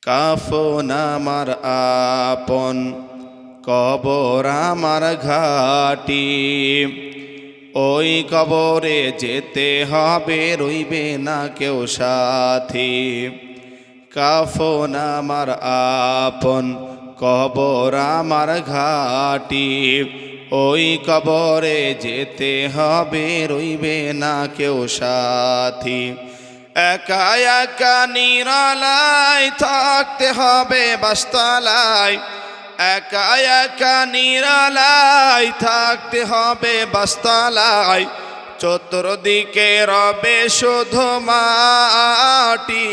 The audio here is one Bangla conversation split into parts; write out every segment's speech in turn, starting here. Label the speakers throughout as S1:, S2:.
S1: কাফন আমার আপন, কবর আমার ঘাটি। ওই কবরে যেতে হবে, রইবে না কেউ সাথী। কাফন আমার আপন, কবর আমার ঘাটি। ওই কবরে যেতে হবে, রইবে না কেউ সাথী। একা একা নিরালায় থাকতে হবে বাসতলায়। একা একা নিরালায় থাকতে হবে বাসতলায়। চতুর্দিকে রবে শুধু মাটি।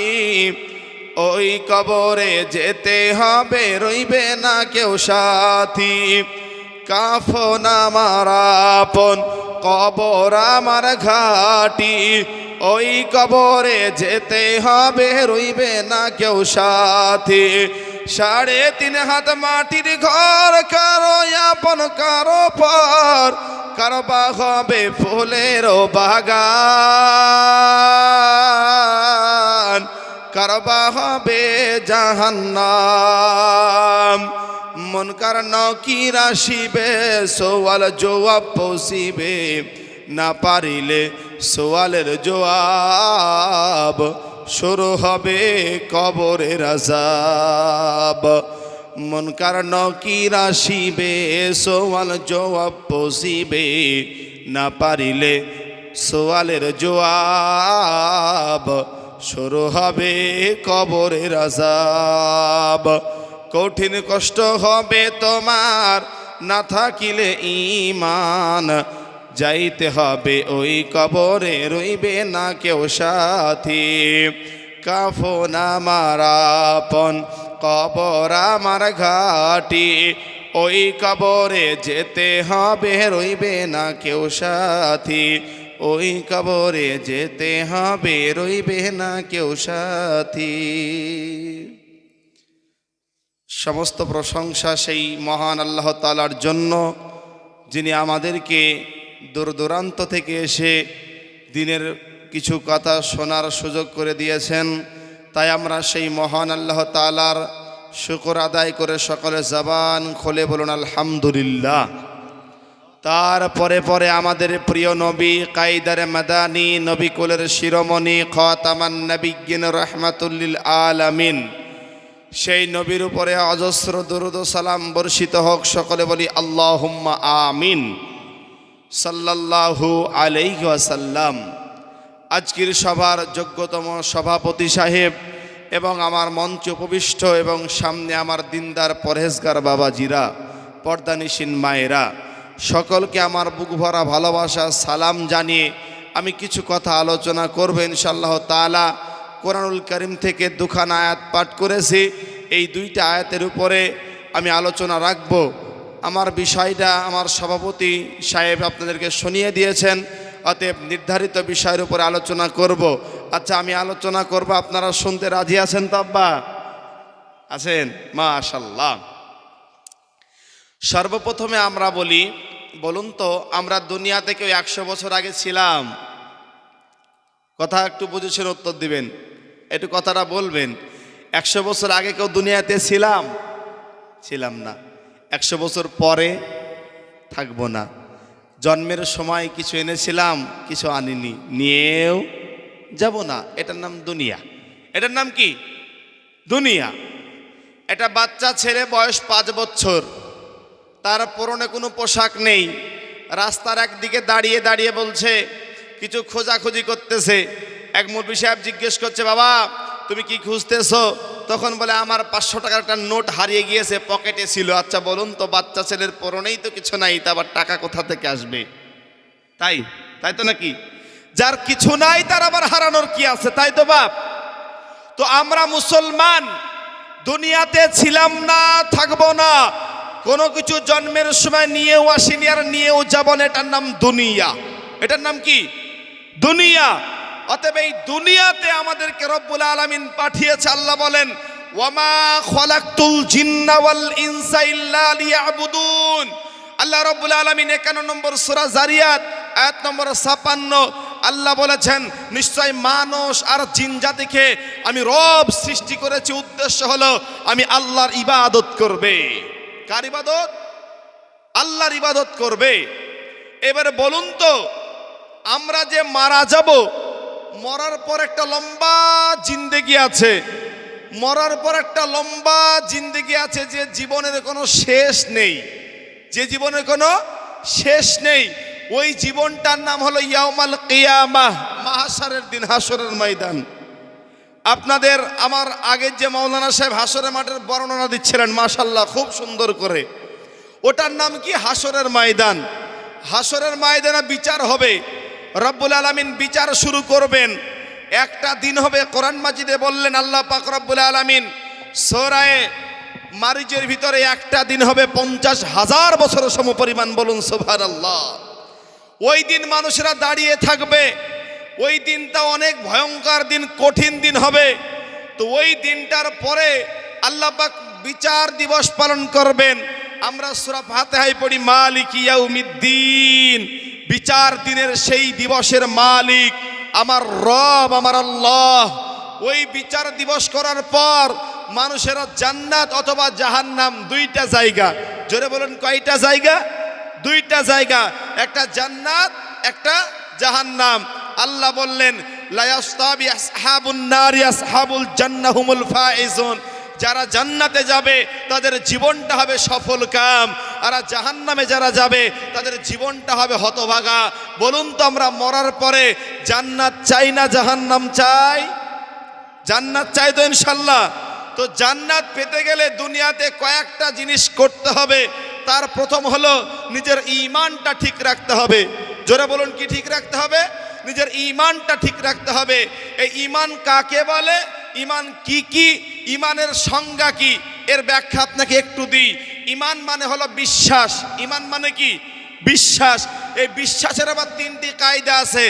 S1: ওই কবরে যেতে হবে, রইবে না কেউ সাথী। কাফন আমার আপন, কবর আমার ঘাটি। ওই কবরে যেতে হবে, রইবে না কেউ সাথী। 3.5 হাত মাটির ঘর, কারো আপন কারো পর। কারো বা হবে ফুলের বাগান, কারো বা হবে জাহান্নাম। মুনকার নাকির আসিবে, সওয়াল জবাব পৌঁছিবে। না পারিলে সওয়ালের জবাব, শুরু হবে কবরের আযাব। মুনকার নাকির আসিবে, সওয়াল জবাব পৌঁছিবে। না পারিলে সওয়ালের জবাব, শুরু হবে কবরের আযাব। কঠিন কষ্ট হবে তোমার, না থাকিলে ঈমান। যাইতে হবে ওই কবরে, রইবে না কেউ সাথী। কাফন আমার আপন, কবর আমার ঘাটি। ওই কবরে যেতে হবে, রইবে না কেউ সাথী। ওই কবরে যেতে হবে, রইবে না কেউ সাথী। সমস্ত প্রশংসা সেই মহান আল্লাহ তাআলার জন্য, যিনি আমাদেরকে দূর দূরান্ত থেকে এসে দিনের কিছু কথা শোনার সুযোগ করে দিয়েছেন। তাই আমরা সেই মহান আল্লাহ তাআলার শুকর আদায় করে সকলে জবান খুলে বলুন আলহামদুলিল্লাহ। তারপরে পরে আমাদের প্রিয় নবী কায়দারে মাদানী, নবী কুলের শিরোমণি, খাতামান নবিয়্যিন, রাহমাতুল লিল আলামিন, সেই নবীর উপরে অজস্র দুরূদ ও সালাম বর্ষিত হোক। সকলে বলি আল্লাহুম্মা আমিন, সাল্লাল্লাহু আলাইহি ওয়াসাল্লাম। আজকের সভার যোগ্যতম সভাপতি সাহেব এবং আমার মঞ্চ উপবিষ্ট এবং সামনে আমার দিনদার পরহেজগার বাবাজিরা, পর্দানিশীন মায়েরা, সকলকে আমার বুক ভরা ভালোবাসা সালাম জানিয়ে আমি কিছু কথা আলোচনা করব ইনশাআল্লাহ তাআলা। কোরআনুল কারীম থেকে 2খানা আয়াত পাঠ করেছি। এই 2টা আয়াতের উপরে আমি আলোচনা রাখব। আমার বিষয়টা আমার সভাপতি সাহেব আপনাদেরকে শুনিয়ে দিয়েছেন, অতএব নির্ধারিত বিষয়ের উপরে আলোচনা করব। আচ্ছা, আমি আলোচনা করব, আপনারা শুনতে রাজি আছেন তো? আব্বা আছেন? মাশাআল্লাহ। সর্বপ্রথমে আমরা বলুন তো, আমরা দুনিয়াতে কেউ 100 বছর আগে ছিলাম? কথা একটু বুঝেছেন, উত্তর দিবেন, একটু কথাটা বলবেন। 100 বছর আগে কেউ দুনিয়াতে ছিলাম? ছিলাম না। 100 বছর পরে থাকবো না। জন্মের সময় কিছু এনেছিলাম, কিছু আনিনি, নিয়েও যাব না। এটার নাম দুনিয়া। এটার নাম কি? দুনিয়া। এটা বাচ্চা ছেলে, বয়স 5 বছর, তার পরনে কোনো পোশাক নেই, রাস্তার একদিকে দাঁড়িয়ে দাঁড়িয়ে বলছে, কিছু খোঁজাখুঁজি করতেছে। এক মুরব্বি সাহেব জিজ্ঞেস করছে, বাবা তুমি কি খুঁজতেছো? তখন বলে, আমার 500 টাকার একটা নোট হারিয়ে গিয়েছে, পকেটে ছিল। আচ্ছা বলুন তো, বাচ্চা ছেলের পরনেই তো কিছু নাই, তা আবার টাকা কোথা থেকে আসবে? তাই তো নাকি? যার কিছু নাই তার আবার হারানোর কি আছে, তাই তো বাপ? তো আমরা মুসলমান দুনিয়াতে ছিলাম না, থাকবো না। কোনো কিছু জন্মের সময় নিয়েও আসিনি, আর নিয়েও যাব না। এটার নাম দুনিয়া। এটার নাম কি? দুনিয়া। অতএব এই দুনিয়াতে আমাদেরকে রব্বুল আলামিন পাঠিয়েছে। আল্লাহ বলেন, ওয়ামা খলাকতুল জিন্না ওয়াল ইনসা ইল্লা লিয়াবুদুন। আল্লাহ রব্বুল আলামিন 51 নম্বর সূরা জারিয়াত আয়াত নম্বর 56 আল্লাহ বলেছেন নিশ্চয় মানুষ আর জিন জাতিকে আমি রব সৃষ্টি করেছি, উদ্দেশ্য হলো আমি আল্লাহর ইবাদত করবে। কার ইবাদত? আল্লাহর ইবাদত করবে। এবারে বলুন তো, আমরা যে মারা যাব, মরার পর একটা লম্বা জিন্দেগি আছে, মরার পর একটা লম্বা জিন্দেগি আছে, যে জীবনের কোনো শেষ নেই, যে জীবনের কোনো শেষ নেই। ওই জীবনটার নাম হলো ইয়াউমাল কিয়ামাহ, মাহশারের দিন, হাসরের ময়দান। আপনাদের আমার আগের যে মাওলানা সাহেব হাসরের মাঠের বর্ণনা দিচ্ছিলেন, মাশাআল্লাহ খুব সুন্দর করে, ওটার নাম কি? হাসরের ময়দান। হাসরের ময়দানে বিচার হবে, রব্বুল আলামিন বিচার শুরু করবেন। একটা দিন হবে, কোরআন মাজিদে বললেন আল্লাহ পাক রব্বুল আলামিন সূরা মারিজের ভিতরে একটা দিন হবে 50,000 বছরের সমপরিমাণ। বলুন সুবহানাল্লাহ। ওই দিন মানুষেরা দাঁড়িয়ে থাকবে, ওই দিনটা অনেক ভয়ঙ্কর দিন, কঠিন দিন হবে। তো ওই দিনটার পরে আল্লাহ পাক বিচার দিবস পালন করবেন। আমরা সূরা ফাতিহায় পড়ি মালিকি ইয়াউমিদ্দিন, বিচার দিনের সেই দিবসের মালিক আমার রব, আমার আল্লাহ। ওই বিচার দিবস করার পর মানুষেরা জান্নাত অথবা জাহান্নাম, দুইটা জায়গা। জোরে বলুন, কয়টা জায়গা? দুইটা জায়গা, একটা জান্নাত, একটা জাহান্নাম। আল্লাহ বললেন লা ইয়াস্তাবি আসহাবুন নারি আসহাবুল জান্নাহ হুমুল ফাইজুন। যারা জান্নাতে যাবে তাদের জীবনটা হবে সফল কাম, আর জাহান্নামে যারা যাবে তাদের জীবনটা হবে হতভাগা। বলুন তো, আমরা মরার পরে জান্নাত চাই না জাহান্নাম চাই? জান্নাত চাই তো ইনশাল্লাহ। তো জান্নাত পেতে গেলে দুনিয়াতে কয়েকটা জিনিস করতে হবে। তার প্রথম হলো নিজের ঈমানটা ঠিক রাখতে হবে। জোরে বলুন, কি ঠিক রাখতে হবে? নিজের ঈমানটা ঠিক রাখতে হবে। এই ঈমান কাকে বলে, ঈমান কি কি, ঈমানের সংজ্ঞা কি, এর ব্যাখ্যা আপনাকে একটু দিই। ঈমান মানে হলো বিশ্বাস। ঈমান মানে কি? বিশ্বাস। এই বিশ্বাসের আবার তিনটি কায়দা আছে।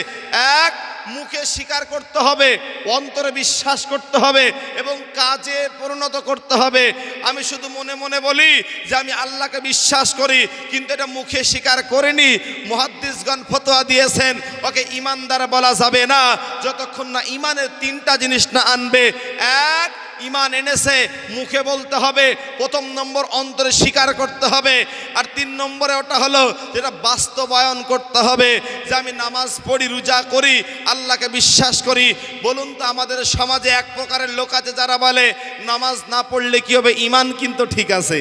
S1: এক, মুখে স্বীকার করতে হবে, অন্তরে বিশ্বাস করতে হবে এবং কাজে পরিণত করতে হবে। আমি শুধু মনে মনে বলি যে আমি আল্লাহকে বিশ্বাস করি, কিন্তু এটা মুখে স্বীকার করিনি, মুহাদ্দিসগণ ফতোয়া দিয়েছেন ওকে ঈমানদার বলা যাবে না যতক্ষণ না ঈমানের তিনটা জিনিস না আনবে। এক, ঈমান এনেছে, মুখে বলতে হবে। প্রথম নম্বর, অন্তরে স্বীকার করতে হবে। আর 3 নম্বরে ওটা হলো যেটা বাস্তবায়ন করতে হবে, যে আমি নামাজ পড়ি, রোজা করি, আল্লাহকে বিশ্বাস করি। বলুন তো, আমাদের সমাজে এক প্রকারের লোক আছে যারা বলে নামাজ না পড়লে কি হবে, ঈমান কিন্তু ঠিক আছে।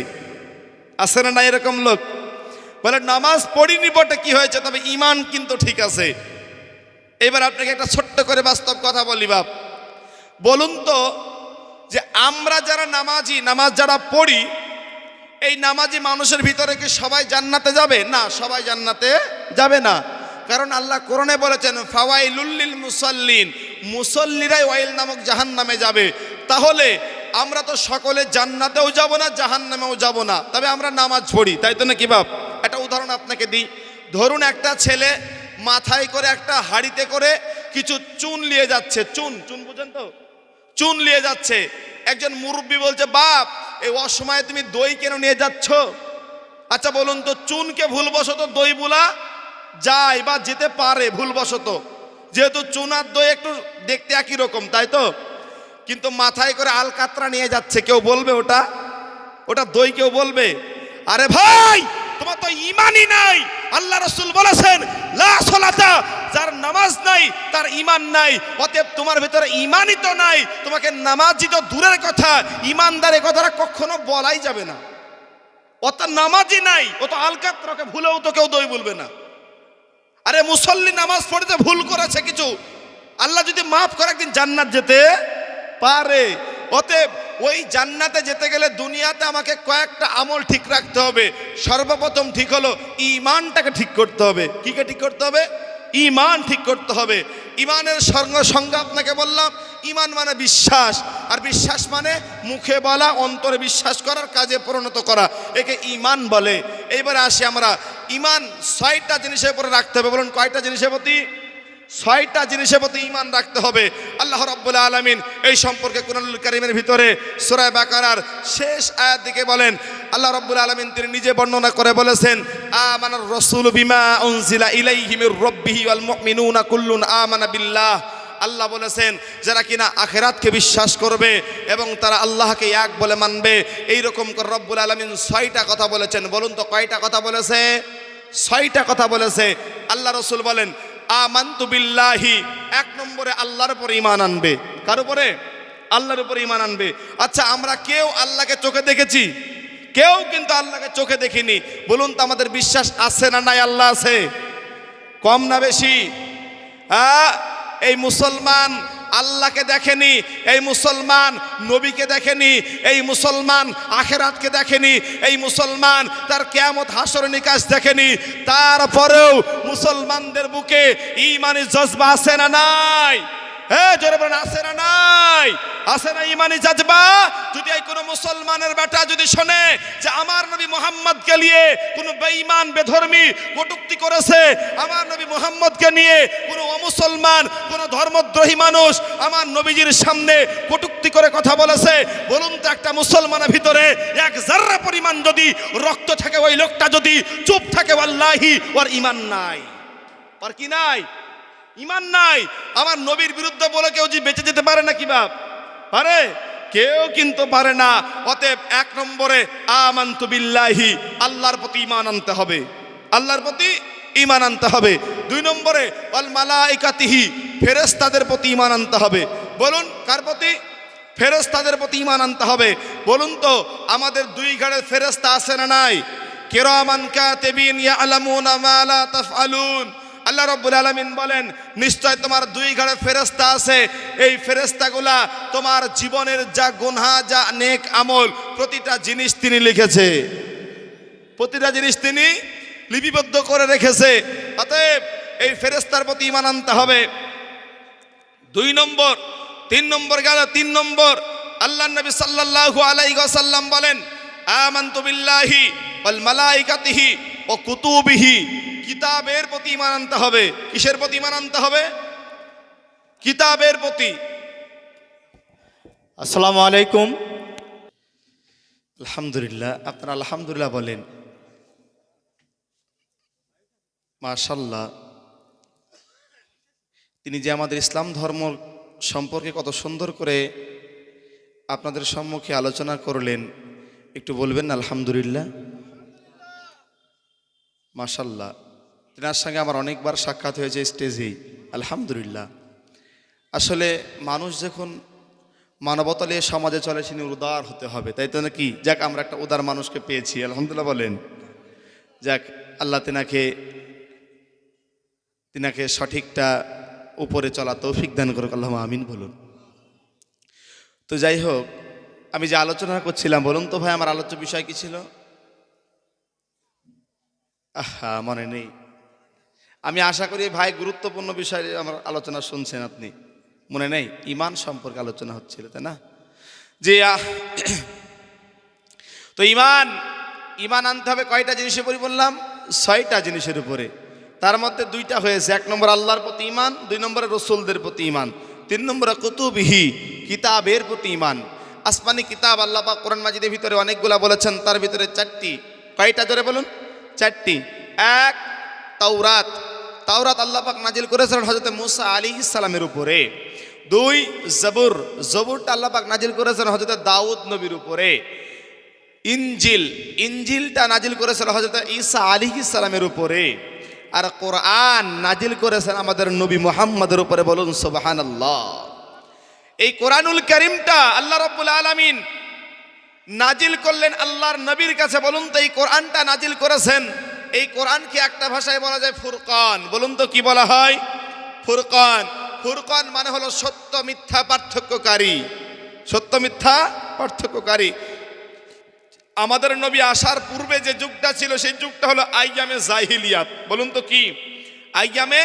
S1: আছে না না এরকম লোক? বলে নামাজ পড়িনি বটে, কি হয়েছে, তবে ঈমান কিন্তু ঠিক আছে। এবার আপনাকে একটা ছোট্ট করে বাস্তব কথা বলি বাপ। বলুন তো, যে আমরা যারা নামাজি, নামাজ যারা পড়ি, এই নামাজি মানুষের ভিতরে কি সবাই জান্নাতে যাবে? না, সবাই জান্নাতে যাবে না। কারণ আল্লাহ কোরআনে বলেছেন ফাওয়াইলুল লিল মুসাল্লিন, মুসল্লিরাই ওয়াইল নামক জাহান্নামে যাবে। তাহলে আমরা তো সকলে জান্নাতেও যাব না, জাহান্নামেও যাব না, তবে আমরা নামাজ পড়ি, তাই তো নাকি বাপ? একটা উদাহরণ আপনাকে দিই। ধরুন একটা ছেলে মাথায় করে একটা হাড়িতে করে কিছু চুন নিয়ে যাচ্ছে। চুন, চুন বুঝেন তো? চুন নিয়ে যাচ্ছে। একজন মুরব্বী বলছে, বাপ এই অসময়ে তুমি দই কেন নিয়ে যাচ্ছ? আচ্ছা বলুন তো, চুনকে ভুলবশত দই বলা যায় বা যেতে পারে ভুলবশত, যেহেতু চুন আর দই একটু দেখতে একই রকম, তাই তো? কিন্তু মাথায় করে আলকাতরা নিয়ে যাচ্ছে, কেউ বলবে ওটা ওটা দই? কেউ বলবে? আরে ভাই, তোমার তো ঈমানই নাই। আল্লাহ রাসূল বলেছেন লা সালাতা, যার নামাজ নাই তার ঈমান নাই। অতএব তোমার ভিতরে ঈমানই তো নাই, তোমাকে নামাজি তো দূরের কথা, ঈমানদার এই কথাটা কখনো বলাই যাবে না। ও তো নামাজি নাই, ও তো আলকাতরাকে ভুলেও তো কেউ দই বলবে না। আরে মুসল্লি নামাজ পড়তে ভুল করেছে কিছু, আল্লাহ যদি মাফ করে একদিন জান্নাত যেতে পারে। অতএব ওই জান্নাতে যেতে গেলে দুনিয়াতে আমাকে কয়েকটা আমল ঠিক রাখতে হবে। সর্বপ্রথম ঠিক হলো ঈমানটাকে ঠিক করতে হবে। কিকে ঠিক করতে হবে? ঈমান ঠিক করতে হবে। ঈমানের সংজ্ঞা আপনাকে বললাম, ঈমান মানে বিশ্বাস, আর বিশ্বাস মানে মুখে বলা, অন্তরে বিশ্বাস করার, কাজে পরিণত করা, একে ঈমান বলে। এইবারে আসি আমরা, ঈমান 6টা জিনিসের উপরে রাখতে হবে। বলুন কয়টা জিনিসের প্রতি? ছয়টা জিনিসের প্রতি ঈমান রাখতে হবে। আল্লাহ রাব্বুল আলামিন এই সম্পর্কে কুরআনুল কারীমের ভিতরে সূরা বাকারার শেষ আয়াত দিকে বলেন, আল্লাহ রাব্বুল আলামিন তিনি নিজে বর্ণনা করে বলেছেন, আমানার রাসূলু বিমা উনজিলা ইলাইহি মির রাব্বিহি ওয়াল মুমিনুনা কুল্লুন আমানা বিল্লাহ। আল্লাহ বলেছেন যারা কিনা আখিরাতকে বিশ্বাস করবে এবং তারা আল্লাহকে এক বলে মানবে, এইরকম করে রব্বুল আলামিন ছয়টা কথা বলেছেন। বলুন তো কয়টা কথা বলেছে? ছয়টা কথা বলেছে। আল্লাহ রাসূল বলেন আমানতু বিল্লাহি, এক নম্বরে আল্লাহর উপর ঈমান আনবে। কার উপরে? আল্লাহর উপর ঈমান আনবে। আচ্ছা, আমরা কেউ আল্লাহকে চোখে দেখেছি? কেউ কিন্তু আল্লাহকে চোখে দেখিনি। বলুন তো আমাদের বিশ্বাস আছে না নাই আল্লাহ আছে? কম না বেশি? এই মুসলমান আল্লাহকে দেখেনি, এই মুসলমান নবীকে দেখেনি, এই মুসলমান আখিরাতকে দেখেনি, এই মুসলমান তার কিয়ামত হাসর নিকাশ দেখেনি। তারপরেও মুসলমানদের বুকে ঈমানি জজবা আছে না নাই? হ্যাঁ জোরে বলেন, আছে না নাই? আছে না ঈমানি জজবা? যদি এই কোনো মুসলমানের বেটা যদি শোনে যে আমার নবী মুহাম্মদকে নিয়ে কোনো বেঈমান বেধর্মী কটূক্তি করেছে, আমার নবী মুহাম্মদকে নিয়ে কোনো অমুসলমান কোনো ধর্মদ্রোহী মানুষ আমার নবীজির সামনে কটূক্তি করে কথা বলেছে, বলুন তো একটা মুসলমানের ভিতরে এক জাররা পরিমাণ যদি রক্ত থাকে, ওই লোকটা যদি চুপ থাকে, ওয়াল্লাহি ওর ঈমান নাই। আর কি নাই? ঈমান নাই। আমার নবীর বিরুদ্ধে বলে কেউ যে বেঁচে যেতে পারে না? কি বাপ পারে? কেউ কিন্তু পারে না। অতএব এক নম্বরে আমানতু বিল্লাহি, আল্লাহর প্রতি ঈমান আনতে হবে, আল্লাহর প্রতি ঈমান আনতে হবে। দুই নম্বরে ওয়াল মালাইকাতিহি, ফেরেশতাদের প্রতি ঈমান আনতে হবে। বলুন কার প্রতি? ফেরেশতাদের প্রতি ঈমান আনতে হবে। বলুন তো আমাদের দুই ঘাড়ের ফেরেশতা আছে না নাই? কিরামান কাতিবিন ইয়ালামুনা মা লা তাফআলুন। আল্লাহ রাব্বুল আলামিন বলেন নিশ্চয় তোমার দুই ঘাড়ে ফেরেশতা আছে, এই ফেরেশতাগুলা তোমার জীবনের যা গুনাহ যা নেক আমল প্রতিটা জিনিস তিনি লিখেছে, প্রতিটা জিনিস তিনি লিপিবদ্ধ করে রেখেছে। অতএব এই ফেরেশতার প্রতি ঈমান আনতে হবে। দুই নম্বর। তিন নম্বর গেল। তিন নম্বর আল্লাহর নবী সাল্লাল্লাহু আলাইহি ওয়াসাল্লাম বলেন আমানতু বিল্লাহি ওয়াল মালাইকাতিহি ওয়া কুতুবিহি, কিতাবের প্রতি ঈমান আনতে হবে। কিসের প্রতি ঈমান আনতে হবে? কিতাবের প্রতি।
S2: আসসালামু আলাইকুম।
S1: আলহামদুলিল্লাহ। আপনারা আলহামদুলিল্লাহ বলেন। মাশাআল্লাহ। তিনি যে আমাদের ইসলাম ধর্ম সম্পর্কে কত সুন্দর করে আপনাদের সম্মুখে আলোচনা করলেন, একটু বলবেন না আলহামদুলিল্লাহ? মাশাআল্লাহ। তেনার সঙ্গে আমার অনেকবার সাক্ষাৎ হয়েছে স্টেজেই। আলহামদুলিল্লাহ। আসলে মানুষ যখন মানবতা নিয়ে সমাজে চলে, তিনি উদার হতে হবে, তাই তো নাকি? যাক, আমরা একটা উদার মানুষকে পেয়েছি, আলহামদুলিল্লাহ বলেন। যাক, আল্লাহ তিনাকে সঠিকটা উপরে চলা তৌফিক দান করুক, আল্লাহুম্মা আমিন বলুন। তো যাই হোক, আমি যে আলোচনা করছিলাম, বলুন তো ভাই আমার আলোচ্য বিষয় কি ছিল? মনে নেই। আমি আশা করি ভাই গুরুত্বপূর্ণ বিষয়ে আমার আলোচনা শুনছেন আপনি। মনে নেই? ঈমান সম্পর্কে আলোচনা হচ্ছিল, তাই না? যে তো ঈমান আনতে হবে কয়টা জিনিসের উপরে বললাম? ছয়টা জিনিসের উপরে। তার মধ্যে দুইটা হয়েছে। এক নম্বর আল্লাহর প্রতি ঈমান, দুই নম্বরে রসুলদের প্রতি ঈমান, তিন নম্বরে কুতুবিহি, কিতাবের প্রতি ঈমান। আসমানি কিতাব আল্লাহ পাক কোরআন মাজিদের ভিতরে অনেকগুলা বলেছেন, তার ভিতরে চারটি। কয়টা জোরে বলুন? চারটি। এক, তাওরাত। তাওরাত আল্লাহ পাক নাজিল করেছিলেন হযরত মুসা আলাইহিস সালামের উপরে। দুই, জবুর। জবুরটা আল্লাহ পাক নাজিল করেছেন হযরত দাউদ নবীর উপরে। ইনজিলটা নাজিল করেছেন হযরত ঈসা আলাইহিস সালামের উপরে। আর কোরআন নাজিল করেছেন আমাদের নবী মুহাম্মদের উপরে। বলুন সুবহানাল্লাহ। এই কোরআনুল কারীমটা আল্লাহ রাব্বুল আলামিন নাজিল করলেন আল্লাহর নবীর কাছে। বলুন তো এই কোরআনটা নাজিল করেছেন, এই কোরআনকে একটা ভাষায় বলা যায় ফুরকান। বলুন তো কি বলা হয়? ফুরকান। ফুরকান মানে হলো সত্য মিথ্যা পার্থক্যকারী। সত্য মিথ্যা পার্থক্যকারী। আমাদের নবী আসার পূর্বে যে যুগটা ছিল সেই যুগটা হলো আইয়ামে জাহিলিয়াত। বলুন তো কি? আইয়ামে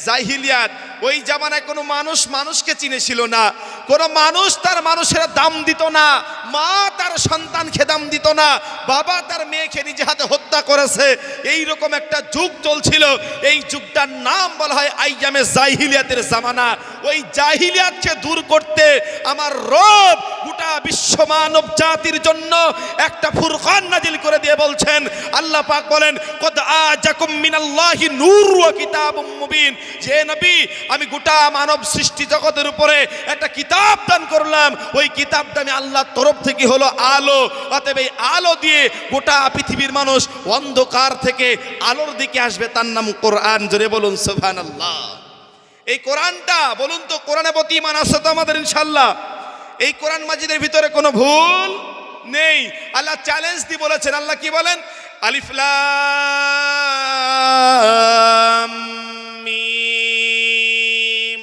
S1: জাহিলিয়াত। ওই জামানায় কোনো মানুষ মানুষকে চিনেছিল না, কোনো মানুষ তার মানুষের দাম দিত না, মা তার সন্তানকে দাম দিত না, বাবা তার মেয়েকে নিজে হাতে হত্যা করেছে। এই রকম একটা যুগ চলছিল। এই যুগটার নাম বলা হয় আইয়ামে জাহিলিয়াতের জামানা। ওই জাহিলিয়াতকে দূর করতে আমার রব গোটা বিশ্ব মানব জাতির জন্য একটা ফুরকান নাজিল করে দিয়ে বলছেন, আল্লাহ পাক বলেন, কদ আজাকুম মিনাল্লাহি নূর ওয়া কিতাবুম মুবিন, যে নবী আমি গোটা মানব সৃষ্টি জগতের উপরে একটা কিতাব দান করলাম। ওই কিতাবটা আমি আল্লাহর তরফ থেকে হলো আলো। অতএব এই আলো দিয়ে গোটা পৃথিবীর মানুষ অন্ধকার থেকে আলোর দিকে আসবে, তার নাম কোরআন। জোরে বলুন সুবহানাল্লাহ। এই কোরআনটা বলুন তো, কোরআনের প্রতি ঈমান আছে তো আমাদের ইনশাআল্লাহ? এই কোরআন মাজিদের ভিতরে কোনো ভুল নেই। আল্লাহ চ্যালেঞ্জ দিয়ে বলেছেন, আল্লাহ কি বলেন? আলিফ লাম মিম,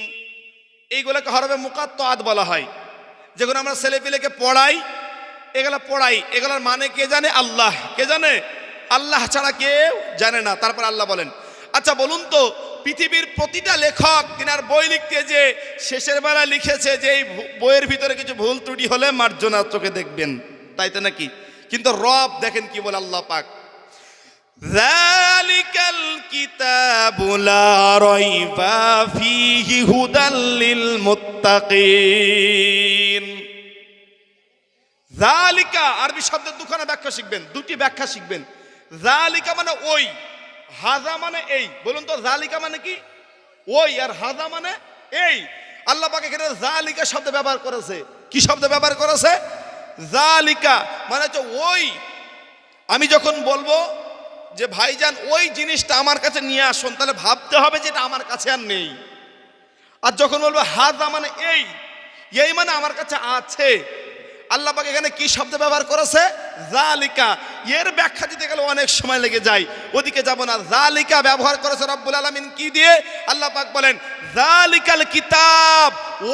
S1: এইগুলোকে হরফে মুকাত্তাআত বলা হয়। যেগুলো আমরা ছেলেপিলেকে পড়াই, এগুলোর মানে কে জানে? আল্লাহ। কে জানে? আল্লাহ ছাড়া কেউ জানে না। তারপর আল্লাহ বলেন, আচ্ছা বলুন তো, পৃথিবীর প্রতিটা লেখক তিনার বই লিখতে যে শেষের বেলা লিখেছে যে এই বইয়ের ভিতরে কিছু ভুল ত্রুটি হলে মার্জনা চোখে দেখবেন, তাই তো নাকি? কিন্তু রব দেখেন কি বলে আল্লাহ পাক, যালিকাল কিতাবু লা রাইবা ফীহি হুদাল লিল মুত্তাকিন। যালিকা আরবি শব্দের দুখানা ব্যাখ্যা শিখবেন, দুটি ব্যাখ্যা শিখবেন। যালিকা মানে ওই, হাজা মানে এই। বলুন তো যালিকা মানে কি? ওই, আর হাজা মানে এই। আল্লাহ পাক এখানে যালিকা শব্দ ব্যবহার করেছে। কি শব্দ ব্যবহার করেছে? যালিকা মানে হচ্ছে ওই। আমি যখন বলবো যে ভাইজান ওই জিনিসটা আমার কাছে নিয়ে আসুন, তাহলে ভাবতে হবে যে এটা আমার কাছে আর নেই। আর যখন বলবো হাজা মানে এই, এই মানে আমার কাছে আছে। আল্লাহ পাক এখানে কি শব্দ ব্যবহার করেছে? যালিকা। এর ব্যাখ্যা দিতে গেলে অনেক সময় লেগে যায়, ওদিকে যাব না। যালিকা ব্যবহার করেছে রব্বুল আলামিন কি দিয়ে? আল্লাহ পাক বলেন, যালিকাল কিতাব,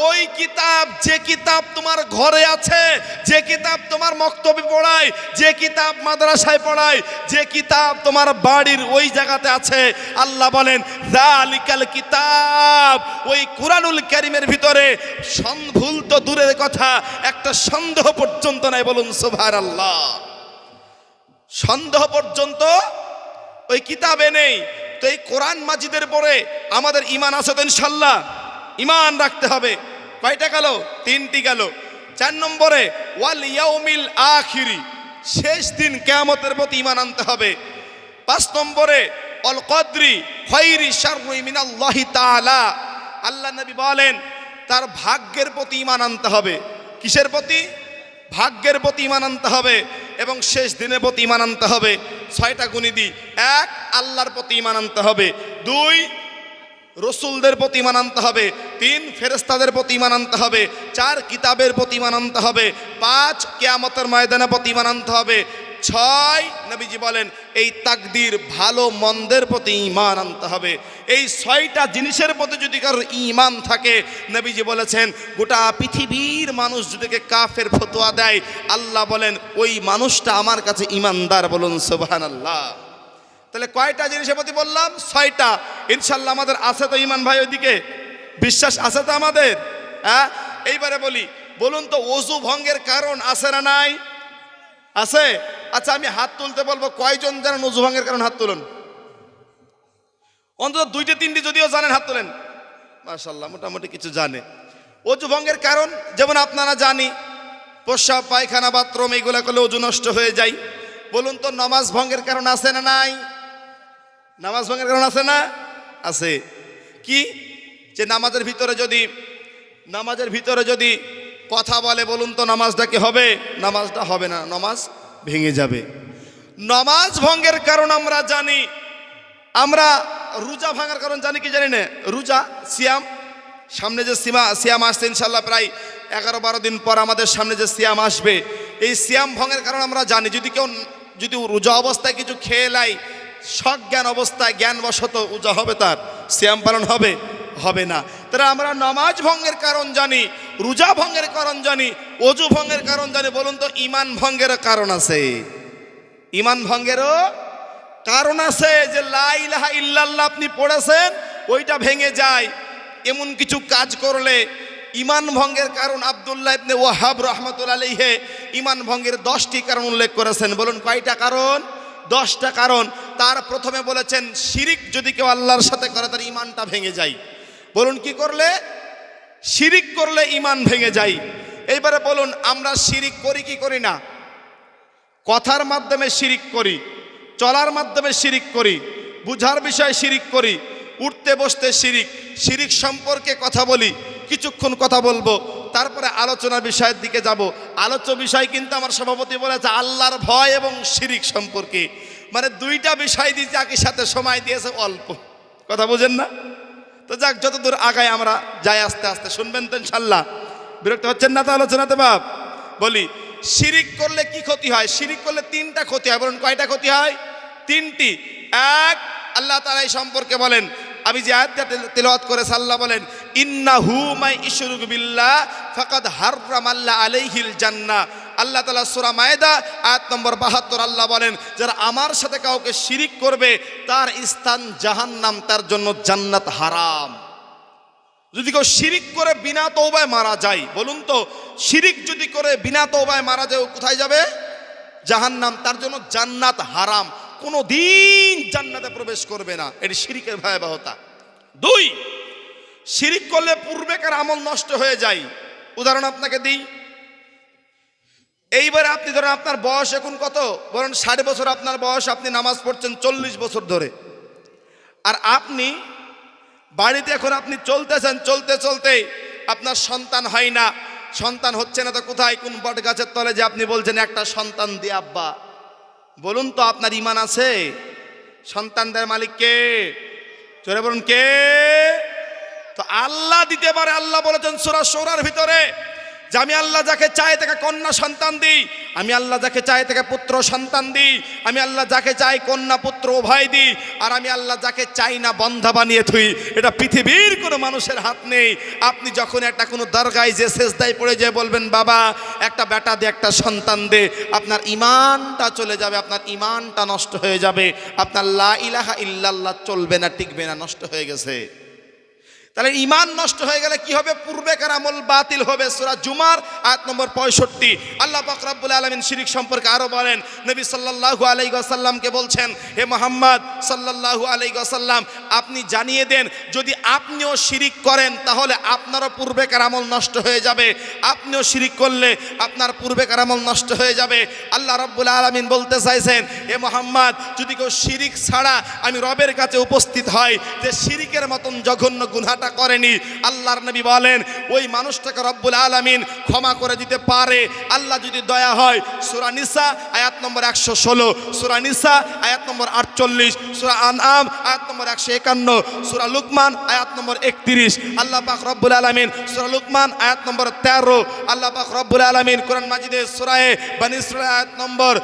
S1: ওই কিতাব, যে কিতাব তোমার ঘরে আছে, যে কিতাব তোমার মক্তবে পড়ায়, যে কিতাব মাদ্রাসায় পড়ায়, যে কিতাব তোমার বাড়ির ওই জায়গাতে আছে। আল্লাহ বলেন যালিকাল কিতাব, ওই কুরআনুল কারীমের ভিতরে ভুল তো দূরের কথা, একটা সন্দেহ পর্যন্ত নাই। বলুন সুবহানাল্লাহ। সন্দেহ পর্যন্ত ওই কিতাবে নেই। তো এই কোরআন মাজিদের পরে আমাদের ঈমান আছে তো ইনশাআল্লাহ? ঈমান রাখতে হবে। কয়টা গেল? তিনটি গেল। 4 নম্বরে ওয়াল ইয়াউমিল আখিরি, শেষ দিন কিয়ামতের প্রতি ঈমান আনতে হবে। 5 নম্বরে অল কদরি খায়রি শাররি মিনাল্লাহি তাআলা, আল্লাহ নবী বলেন তার ভাগ্যের প্রতি ঈমান আনতে হবে। কিসের প্রতি? ভাগ্যের প্রতি ঈমান আনতে হবে এবং শেষ দিনের প্রতি ঈমান আনতে হবে। 6টা গুণী দিই। 1 আল্লাহর প্রতি ঈমান আনতে হবে। 2 রসুলদের প্রতি ঈমান আনতে হবে। 3 ফেরেশতাদের প্রতি ঈমান আনতে হবে। 4 কিতাবের প্রতি ঈমান আনতে হবে। 5 কিয়ামতের ময়দানের প্রতি ঈমান আনতে হবে। 6 নবীজি বলেন এই তাকদীর, ভালো মন্দের প্রতি ঈমান আনতে হবে। এই 6টা জিনিসের প্রতি যদি কারোর ঈমান থাকে, নবীজি বলেছেন গোটা পৃথিবীর মানুষ যদি কাফের ফতোয়া দেয়, আল্লাহ বলেন ওই মানুষটা আমার কাছে ঈমানদার। বলুন সুবহানাল্লাহ। তাহলে কয়টা জিনিসের প্রতি বললাম? 6টা। ইনশাআল্লাহ আমাদের আছে তো ঈমান ভাই? ওইদিকে বিশ্বাস আছে তো আমাদের? হ্যাঁ। এইবারে বলি, বলুন তো ওযু ভঙ্গের কারণ আছে না নাই? আছে। আচ্ছা আমি হাত তুলতে বলবো, কয়জন জানেন ওযু ভঙ্গের কারণ? হাত তুলুন। অন্তত 2টি 3টি যদিও জানেন হাত তোলেন। মাশাআল্লাহ, মোটামুটি কিছু জানে। ওযু ভঙ্গের কারণ যেমন আপনারা জানি, প্রস্রাব, পায়খানা, বাথরুম এইগুলা করলে ওযু নষ্ট হয়ে যায়। বলুন তো নামাজ ভঙ্গের কারণ আছে না নাই? নামাজ ভঙ্গের কারণ আছে না? আছে। কি? যে নামাজের ভিতরে যদি কথা বলে, বলুন তো নামাজটা কি হবে? নামাজটা হবে না, নামাজ ভেঙে যাবে। নামাজ ভঙ্গের কারণ আমরা জানি। আমরা রোজা ভাঙার কারণ জানি কি জানি না? রোজা, সিয়াম, সামনে যে সিয়াম আসছে ইনশাআল্লাহ প্রায় 11-12 দিন পর আমাদের সামনে যে সিয়াম আসবে, এই সিয়াম ভঙ্গের কারণ আমরা জানি। যদি রোজা অবস্থায় কিছু খেয়ে লাই, সজ্ঞান অবস্থায় জ্ঞানবশত রোজা হবে, তার সিয়াম পালন হবে? হবে না। তাহলে আমরা নামাজ ভঙ্গের কারণ জানি, রোজা ভঙ্গের কারণ জানি, ওযু ভঙ্গের কারণ জানি। বলুন তো ঈমান ভঙ্গের কারণ আছে? ঈমান ভঙ্গেরও কারণ আছে। যে লা ইলাহা ইল্লাল্লাহ আপনি পড়েছেন, ওইটা ভেঙে যায়। এমন কিছু কাজ করলে ইমান ভঙ্গের কারণ আব্দুল্লাহ ইবনে ওয়াহাব রাহমাতুল্লাহ আলাইহি ইমান ভঙ্গের 10টি কারণ উল্লেখ করেছেন। বলুন কয়টা কারণ? 10টা কারণ। তার প্রথমে বলেছেন শিরিক যদি কেউ আল্লাহর সাথে করে তার ইমানটা ভেঙে যায়। বলুন কি করলে? শিরিক করলে ইমান ভেঙে যায়। এইবারে বলুন আমরা শিরিক করি কি করি না? কথার মাধ্যমে শিরিক করি, চলার মাধ্যমে শিরিক করি, বুঝার বিষয়ে শিরিক করি, উঠতে বসতে শিরিক, শিরিক সম্পর্কে কথা বলি, কিছুক্ষণ কথা বলবো, তারপরে আলোচনার বিষয়ের দিকে যাব। আলোচ্য বিষয় কিন্তু আমার সভাপতি বলেছে আল্লাহর ভয় এবং শিরিক সম্পর্কে, মানে দুইটা বিষয় দিয়ে যাকে সাথে সময় দিয়েছে অল্প। কথা বুঝেন না? তো যাক, যতদূর আগায় আমরা যাই আস্তে আস্তে, শুনবেন তো ইনশাল্লাহ? বিরক্ত হচ্ছেন না তো আলোচনাতে বাপ? বলি শিরিক করলে কি ক্ষতি হয়? শিরিক করলে 3টা ক্ষতি হয়। বলুন কয়টা ক্ষতি হয়? 3টি। এক, আল্লাহ তাআলা এই সম্পর্কে বলেন, আমি যে আয়াতটা তেলাওয়াত করেছি, আল্লাহ বলেন ইন্নাহু মাই ইশরিকু বিল্লাহ ফাকাদ হাররামাল্লাহ আলাইহিল জান্নাহ। আল্লাহ তাআলা সূরা মায়েদা আয়াত নম্বর 72 আল্লাহ বলেন যারা আমার সাথে কাউকে শিরিক করবে তার স্থান জাহান্নাম, তার জন্য জান্নাত হারাম। যদি কেউ শিরিক করে বিনা তওবায় মারা যায়, বলুন তো শিরিক যদি করে বিনা তওবায় মারা যায় কোথায় যাবে? জাহান্নাম, তার জন্য জান্নাত হারাম, কোনো দিন জান্নাতে প্রবেশ করবে না। এটি শিরিকের ভয়াবহতা। 2, শিরিক করলে পূর্বেকার আমল নষ্ট হয়ে যায়। উদাহরণ আপনাকে দিই। এইবারে আপনি ধরেন আপনার বয়স এখন কত? বলেন 60 বছর আপনার বয়স, আপনি নামাজ পড়ছেন 40 বছর ধরে, আর আপনি বাড়িতে এখন আপনি চলতেছেন, চলতে চলতে আপনার সন্তান হয় না। সন্তান হচ্ছে না তো কোথায়? কোন বট গাছের তলে যে আপনি বলছেন একটা সন্তান দিয়ে আব্বা। বলুন তো আপনার ঈমান আছে? সন্তানদের মালিক কে? জোরে বলুন কে? তো আল্লাহ দিতে পারে। আল্লাহ বলেছেন সূরা শূরার ভিতরে যে আমি আল্লাহ যাকে চাই তাকে কন্যা সন্তান দিই, আমি আল্লাহ যাকে চাই তাকে পুত্র সন্তান দিই, আমি আল্লাহ যাকে চাই কন্যা পুত্র উভয় দিই, আর আমি আল্লাহ যাকে চাই না বন্ধা বানিয়ে থুই। এটা পৃথিবীর কোনো মানুষের হাত নেই। আপনি যখন একটা কোনো দরগায় যে সেজদায় পড়ে যেয়ে বলবেন বাবা একটা বেটা দে, একটা সন্তান দে, আপনার ঈমানটা চলে যাবে, আপনার ঈমানটা নষ্ট হয়ে যাবে, আপনার লা ইলাহা ইল্লাল্লাহ চলবে না, টিকবে না, নষ্ট হয়ে গেছে। তাহলে ঈমান নষ্ট হয়ে গেলে কি হবে? পূর্বেকার আমল বাতিল হবে। সূরা জুমার আয়াত নম্বর 65 আল্লাহ পাক রব্বুল আলামিন শিরিক সম্পর্কে আরো বলেন, নবী সাল্লাল্লাহু আলাইহি ওয়াসাল্লামকে বলছেন হে মুহাম্মদ সাল্লাল্লাহু আলাইহি ওয়াসাল্লাম আপনি জানিয়ে দেন যদি আপনিও শিরিক করেন তাহলে আপনারও পূর্বেকার আমল নষ্ট হয়ে যাবে, আপনিও শিরিক করলে আপনার পূর্বেকার আমল নষ্ট হয়ে যাবে। আল্লাহ রব্বুল আলামিন বলতে চাইছেন হে মুহাম্মদ যদি কেউ শিরিক ছাড়া আমি রবের কাছে উপস্থিত হয় যে শিরিকের মতন জঘন্য গুনাহ করেনি, আল্লাহর নবী বলেন ওই মানুষটাকে রব্বুল আলামিন ক্ষমা করে দিতে পারে আল্লাহ যদি দয়া হয়। সূরা নিসা আয়াত নম্বর 116, সূরা নিসা আয়াত নম্বর 48, সূরা আনআম আয়াত নম্বর 151, সূরা লুকমান আয়াত নম্বর 31। আল্লাহ পাক রব্বুল আলামিন সূরা লুকমান আয়াত নম্বর 13, আল্লাহ পাক রব্বুল আলামিন কোরআন মাজিদের সূরা বনী ইসরাঈল আয়াত নম্বর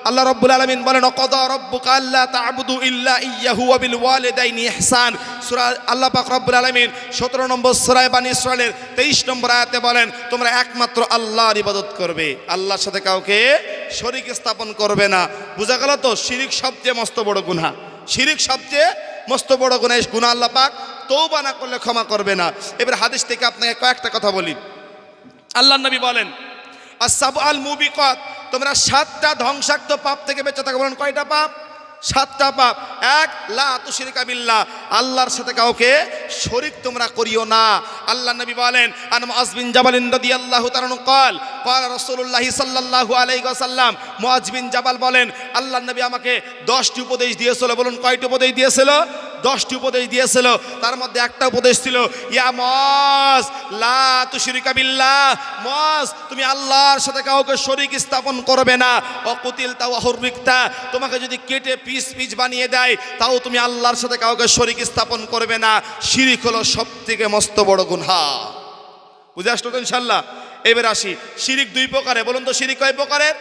S1: আল্লাহ রব্বুল আলামিন বলেন ওয়াকাদা রাব্বুকা আল্লা তা'বুদু ইল্লা ইয়্যাহু ওয়া বিল ওয়ালিদাইনি ইহসান। সূরা আল্লাহ পাক রব্বুল আলামিন 17 নম্বর সূরা বনী ইসরাঈলের 23 নম্বর আয়াতে বলেন তোমরা একমাত্র আল্লাহর ইবাদত করবে, আল্লাহর সাথে কাউকে শরীক স্থাপন করবে না। বোঝা গেল তো শিরিক সবচেয়ে মস্ত বড় গুনাহ, শিরিক সবচেয়ে মস্ত বড় গুনাহ। এই গুনাহ আল্লাহ পাক তওবা না করলে ক্ষমা করবে না। এবার হাদিস থেকে আপনাকে কয়েকটা কথা বলি। আল্লাহর নবী বলেন আস-সাবআল মুবিকাত তোমরা 7টা ধ্বংসাত্মক পাপ থেকে বেঁচে থাকো। বলেন কয়টা পাপ? 7টা পাপ। 1 লা তুশরিকা বিল্লাহ আল্লাহর সাথে কাউকে শরীক তোমরা করিও না। আল্লাহ নবী বলেন আন মুআজ বিন জাবাল রাদিয়াল্লাহু তাআলা قال قال রাসূলুল্লাহ সাল্লাল্লাহু আলাইহি ওয়াসাল্লাম মুআজ বিন জাবাল বলেন আল্লাহ নবী আমাকে 10টি উপদেশ দিয়েছিল। বলুন কয়টি উপদেশ দিয়েছিল? 10টি উপদেশ দিয়েছিল। তার মধ্যে একটা উপদেশ ছিল ইয়া মুআজ লা তুশরিকা বিল্লাহ, মুআজ তুমি আল্লাহর সাথে কাউকে শরীক স্থাপন করবে না। অকুতিলতা ওয়া হুররিকতা তোমাকে যদি কেটে পিস পিস বানিয়ে দেয় তাও তুমি আল্লাহর সাথে কাউকে শরীক স্থাপন করবে না। শিরিক হলো সবথেকে মস্ত বড় গুনাহ। বুঝে আসলো তো ইনশাআল্লাহ? এবার আসি শিরিক 2 প্রকারের। বলুন তো শিরিক কয় প্রকারের?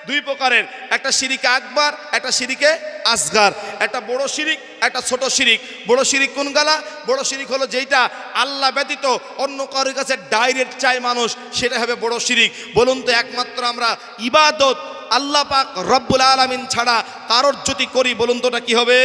S1: 2 প্রকারের। একটা শিরিকে আকবার, একটা শিরিকে আসগার। একটা বড় শিরিক, একটা ছোট শিরিক। বড় শিরিক কোন গালা? বড় শিরিক হলো যেটা আল্লাহ ব্যতীত অন্য কারোর কাছে ডাইরেক্ট চায় মানুষ, সেটা হবে বড় শিরিক। বলুন তো একমাত্র আমরা ইবাদত আল্লাহ পাক রব্বুল আলামিন ছাড়া কারোর যদি করি বলুন তো ওটা কি হবে?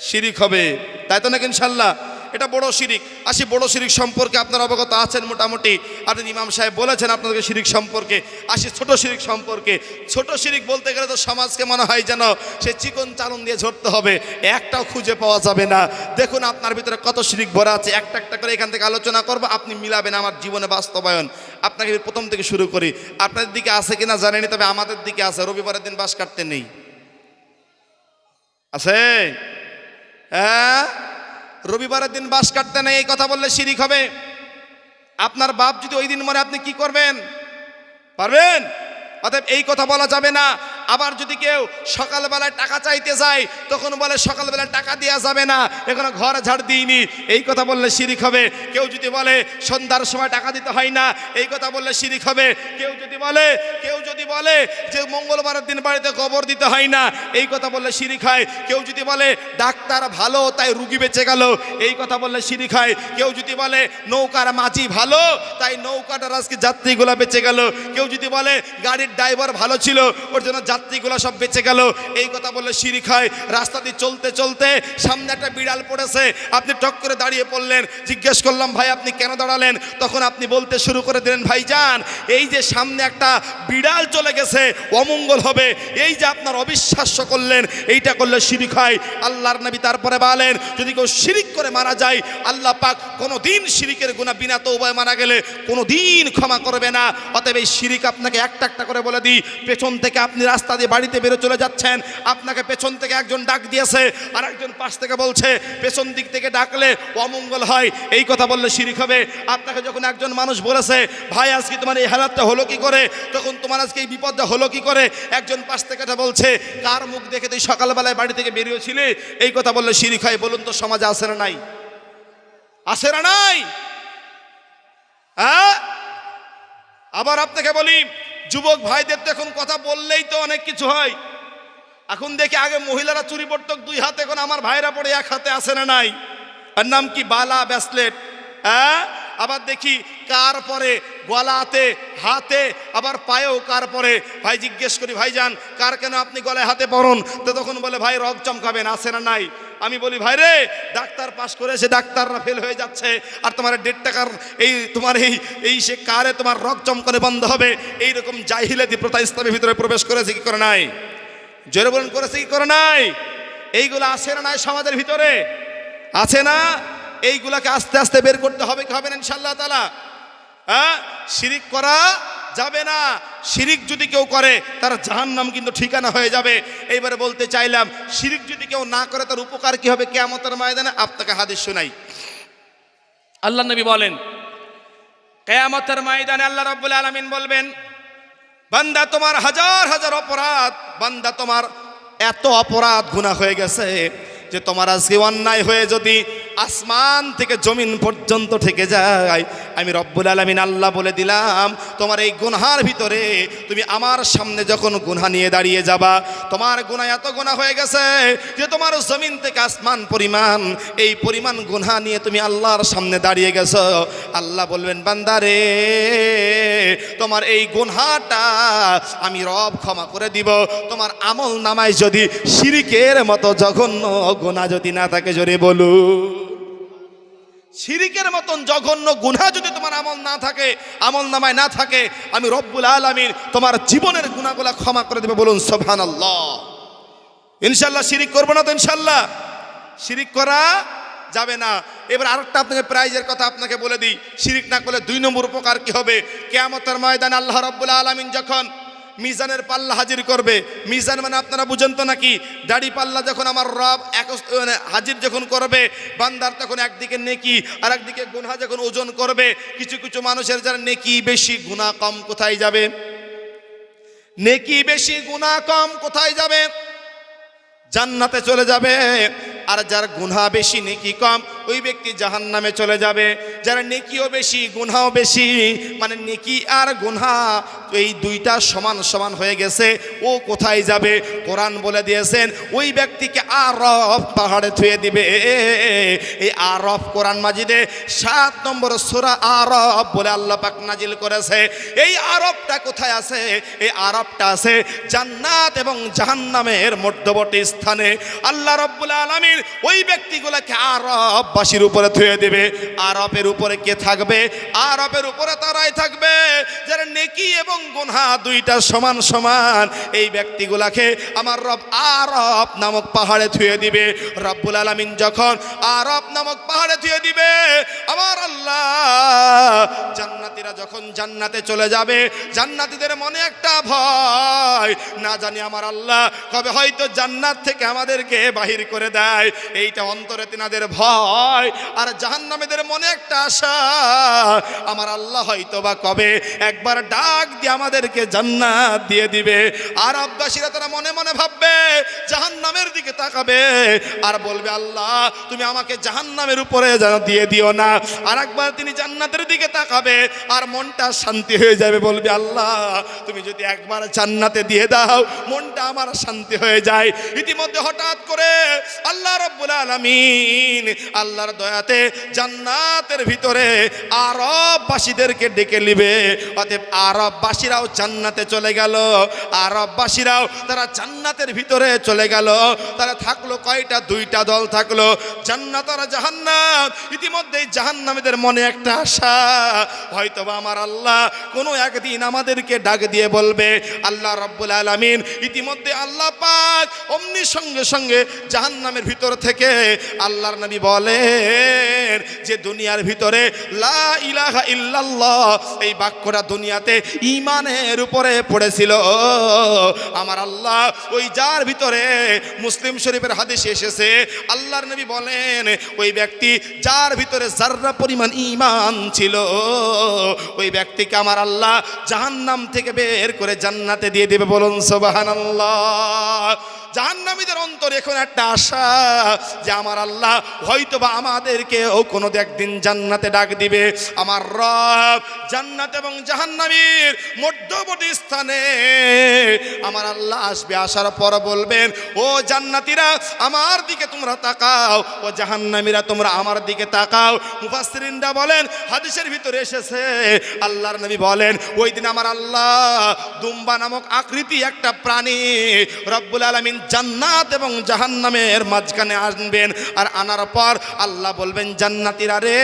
S1: শিরিক হবে, তাই তো নাকি ইনশাআল্লাহ? এটা বড় শিরিক। আসি বড় শিরিক সম্পর্কে আপনারা অবগত আছেন মোটামুটি, আপনি ইমাম সাহেব বলেছেন আপনাদেরকে শিরিক সম্পর্কে। আসি ছোট শিরিক সম্পর্কে। ছোট শিরিক বলতে গেলে তো সমাজকে মনে হয় যেন সে চিকন চালন দিয়ে ঝরতে হবে, একটাও খুঁজে পাওয়া যাবে না। দেখুন আপনার ভিতরে কত শিরিক ভরা আছে, একটা একটা করে এখান থেকে আলোচনা করবো, আপনি মিলাবেন আমার জীবনে বাস্তবায়ন। আপনাকে প্রথম থেকে শুরু করি। আপনাদের দিকে আছে কিনা জানেনি, তবে আমাদের দিকে আছে। রবিবারের দিন বাস কাটতে নেই, আছে? হ্যাঁ, রবিবারের দিন বাস কাটতে নেই, এই কথা বললে শিরিক হবে। আপনার বাপ যদি ওই দিন মরে, আপনি কি করবেন? পারবেন? অতএব এই কথা বলা যাবে না। আবার যদি কেউ সকালবেলায় টাকা চাইতে যায়, তখন বলে সকালবেলায় টাকা দেওয়া যাবে না, এখনো ঘর ঝাড় দিইনি, এই কথা বললে শিরিক হবে। কেউ যদি বলে সন্ধ্যার সময় টাকা দিতে হয় না, এই কথা বললে শিরিক হবে। কেউ যদি বলে যে মঙ্গলবারের দিন বাড়িতে গোবর দিতে হয় না, এই কথা বললে শিরিক হয়। কেউ যদি বলে ডাক্তার ভালো তাই রুগী বেঁচে গেল, এই কথা বললে শিরিক হয়। কেউ যদি বলে নৌকার মাঝি ভালো তাই নৌকাটার আজকে যাত্রীগুলো বেঁচে গেল, কেউ যদি বলে গাড়ির ড্রাইভার ভালো ছিল ওর জন্য যাত্রীগুলো সব বেঁচে গেল, এই কথা বললে শিরিক হয়। রাস্তা দিয়ে চলতে চলতে সামনে একটা বিড়াল পড়েছে, আপনি টক করে দাঁড়িয়ে পড়লেন, জিজ্ঞেস করলাম ভাই আপনি কেন দাঁড়ালেন? তখন আপনি বলতে শুরু করে দিলেন ভাইজান এই যে সামনে একটা বিড়াল চলে গেছে, অমঙ্গল হবে, এই যে আপনার অবিশ্বাস্য করলেন, এইটা করলে শিরিক হয়। আল্লাহর নবী তারপরে বলেন যদি কেউ শিরিক করে মারা যায়, আল্লাহ পাক কোনোদিন শিরিকের গুনাহ বিনা তওবায় মারা গেলে কোনোদিন ক্ষমা করবে না। অতএব এই শিরিক আপনাকে একটা একটা করে বলে দিই। পেছন থেকে আপনি রাস্তা দিয়ে বাড়িতে বেরো চলে যাচ্ছেন, আপনাকে পেছন থেকে একজন ডাক দিয়েছে, আর একজন পাশ থেকে বলছে পেছন দিক থেকে ডাকলে অমঙ্গল হয়, এই কথা বললে শিরিক হবে। আপনাকে যখন একজন মানুষ বলেছে ভাই আজকে তোমার এই হালাতটা হলো কি করে, তখন তোমার আজকে এই বিপদটা হলো কি করে, একজন পাশ থেকে এটা বলছে কার মুখ দেখে তুই সকালবেলায় বাড়ি থেকে বেরিয়েছিলে, এই কথা বললে শিরিক হয়। বলুন তো সমাজে আছে না নাই? আছে না নাই? হ্যাঁ, আবার আপনাকে বলি যুবক ভাইদের তো এখন কথা বললেই তো অনেক কিছু হয়। এখন দেখি আগে মহিলারা চুরি পড়তো দুই হাতে, এখন আমার ভাইরা পড়ে এক হাতে, আছে না নাই? আর নাম কি বালা ব্যাসলেট। হ্যাঁ, আবার দেখি কার পরে গলাতে হাতে, আবার পায়েও কার পরে। ভাই জিজ্ঞেস করি ভাইজান কার কেন আপনি গলায় হাতে পরন, তো তখন বলে ভাই রগ চমকাবেন, আছে না নাই? আমি বলি ভাই রে ডাক্তার পাশ করেছে, ডাক্তাররা ফেল হয়ে যাচ্ছে, আর তোমার 1.5 টাকার এই তোমার এই সে কারে তোমার রগ চমকানো বন্ধ হবে, এইরকম জাহিলাতি প্রথা ইসলামের ভিতরে প্রবেশ করেছে কি করে নাই? জোরে বলেন করেছে কি করে নাই? এইগুলো আছে না নাই সমাজের ভিতরে? আছে না? এইগুলাকে আস্তে আস্তে বের করতে হবে কি হবে না ইনশাআল্লাহ তাআলা? হ্যাঁ, শিরিক করা যাবে না। শিরিক যদি কেউ করে তার জাহান্নাম কিন্তু ঠিকানা হয়ে যাবে। এইবারে বলতে চাইলাম শিরিক যদি কেউ না করে তার উপকার কি হবে কিয়ামতের ময়দানে? আপনাকে হাদিস শোনাই। আল্লাহ নবী বলেন কিয়ামতের ময়দানে আল্লাহ রাব্বুল আলামিন বলবেন বান্দা তোমার হাজার হাজার অপরাধ, বান্দা তোমার এত অপরাধ গুনাহ হয়ে গেছে যে তোমার আজকে অন্যায় হয়ে যদি আসমান থেকে জমিন পর্যন্ত থেকে যায়, আমি রব্বুল আলামিন আল্লাহ বলে দিলাম তোমার এই গুনহার ভিতরে তুমি আমার সামনে যখন গুনাহ নিয়ে দাঁড়িয়ে যাবা, তোমার গুনাহ এত গুনাহ হয়ে গেছে যে তোমার জমিন থেকে আসমান পরিমাণ, এই পরিমাণ গুনাহ নিয়ে তুমি আল্লাহর সামনে দাঁড়িয়ে গেছো। আল্লাহ বলবেন বান্দারে তোমার এই গুনাহটা আমি রব ক্ষমা করে দিব। তোমার আমল নামায় যদি শিরিকের মতো জঘন্য গুনাহ যদি না থাকে, জোরে বলু, শিরিকের মতন জঘন্য গুনাহ যদি তোমার আমল না থাকে, আমল নামায় না থাকে, আমি রব্বুল আলামিন তোমার জীবনের গুনাহগুলো ক্ষমা করে দেব। বলুন সুবহানাল্লাহ। ইনশাআল্লাহ শিরিক করব না তো? ইনশাআল্লাহ শিরিক করা যাবে না। এবার আরেকটা আপনাকে প্রাইজের কথা আপনাকে বলে দিই, শিরিক না করলে 2 নম্বর উপকার কি হবে? কিয়ামতের ময়দানে আল্লাহ রাব্বুল আলামিন যখন মিজানের পাল্লা হাজির করবে, মিজান মানে আপনারা বুঝেন তো নাকি, দাড়ি পাল্লা যখন আমার রব হাজির যখন করবে বান্দার, তখন একদিকে নেকি আর একদিকে গুনাহ যখন ওজন করবে, কিছু কিছু মানুষের যারা নেকি বেশি গুনাহ কম, কোথায় যাবে? নেকি বেশি গুনাহ কম কোথায় যাবে? জান্নাতে চলে যাবে। আর যার গুনাহ বেশি নেকি কম ওই ব্যক্তি জাহান্নামে চলে যাবে। যারা নেকিও বেশি গুনাহও বেশি, মানে নেকি আর গুনাহ এই দুইটা সমান সমান হয়ে গেছে, ও কোথায় যাবে? কোরআন বলে দিয়েছেন ওই ব্যক্তিকে আরফ পাহাড়ে থুয়ে দিবে। এই আরফ কোরআন মাজিদে 7 নম্বর সূরা আরফ বলে আল্লাহ পাক নাজিল করেছে। এই আরফটা কোথায় আছে? এই আরফটা আছে জান্নাত এবং জাহান্নামের মধ্যবর্তী স্থানে। আল্লাহ রাব্বুল আলামিন ওই ব্যক্তিগুলোকে আরব আরববাসীর উপরে থুয়ে দেবে। আরবের উপরে কে থাকবে? আরবের উপরে তারাই থাকবে যারা নেকি এবং গুনাহ দুইটা সমান সমান। এই ব্যক্তিগুলাকে আমার রব আরব নামক পাহাড়ে থুয়ে দিবে। রব্বুল আলামিন যখন আরব নামক পাহাড়ে থুয়ে দিবে, আমার আল্লাহ জান্নাতীরা যখন জান্নাতে চলে যাবে, জান্নাতীদের মনে একটা ভয়, না জানি আমার আল্লাহ কবে হয়তো জান্নাত থেকে আমাদেরকে বাহির করে দেয়, এইটা অন্তরে তিনাদের ভয়। আর জাহান্নামীদের মনে একটা আশা, আমার আল্লাহ হয়তো বা কবে একবার ডাক দিয়ে আমাদেরকে জান্নাত দিয়ে দিবে। আরববাসীরা তারা মনে মনে ভাববে, জাহান্নামের দিকে তাকাবে আর বলবে, আল্লাহ তুমি আমাকে জাহান্নামের উপরে যেন দিয়ে দিও না। আর একবার তিনি জান্নাতের দিকে তাকাবে আর মনটা শান্তি হয়ে যাবে, বলবে, আল্লাহ তুমি যদি একবার জান্নাতে দিয়ে দাও মনটা আমার শান্তি হয়ে যায়। ইতিমধ্যে হঠাৎ করে আল্লাহ রাব্বুল আলামিন আল্লাহর দয়াতে জান্নাতের ভিতরে আরববাসীদেরকে ডেকে নিবে। অতএব আরববাসীরাও জান্নাতে চলে গেল। আরববাসীরাও তারা জান্নাতের ভিতরে চলে গেল। তারা থাকলো কয়টা? দুইটা দল থাকলো, জান্নাত আর জাহান্নাম। ইতিমধ্যে জাহান্নামীদের মনে একটা আশা, হয়তোবা আমার আল্লাহ কোনো একদিন আমাদেরকে ডাক দিয়ে বলবে। আল্লাহ রাব্বুল আলামিন ইতিমধ্যে আল্লাহ পাক অমনি সঙ্গে সঙ্গে জাহান্নামের ভিতর থেকে আল্লাহর নবী বলেন যে দুনিয়ার ভিতরে লা ইলাহা ইল্লাল্লাহ এই বাক্যটা দুনিয়াতে ঈমানের উপরে পড়েছিল। আমার আল্লাহ ওই যার ভিতরে, মুসলিম শরীফের হাদিসে এসেছে, আল্লাহর নবী বলেন ওই ব্যক্তি যার ভিতরে যাররা পরিমাণ ঈমান ছিল, ওই ব্যক্তিকে আমার আল্লাহ জাহান্নাম থেকে বের করে জান্নাতে দিয়ে দেবে। বলুন সুবহানাল্লাহ। জাহান্নামীদের অন্তরে এখন একটা আশা যে আমার আল্লাহ হয়তোবা আমাদেরকেও কোনো একদিন জান্নাতে ডাক দিবে। আমার রব জান্নাত এবং জাহান্নামীর মধ্যবর্তী স্থানে আমার আল্লাহ আসবে। আসার পর বলবেন, ও জান্নাতীরা আমার দিকে তোমরা তাকাও, ও জাহান্নামীরা তোমরা আমার দিকে তাকাও। মুফাসসিরিনরা বলেন, হাদিসের ভিতরে এসেছে, আল্লাহর নবী বলেন ওই দিন আমার আল্লাহ দুম্বা নামক আকৃতি একটা প্রাণী রব্বুল আলামিন জান্নাত এবং জাহান্নামের মাঝখানে আনবেন। আর আনার পর আল্লাহ বলবেন, জান্নাতীরা রে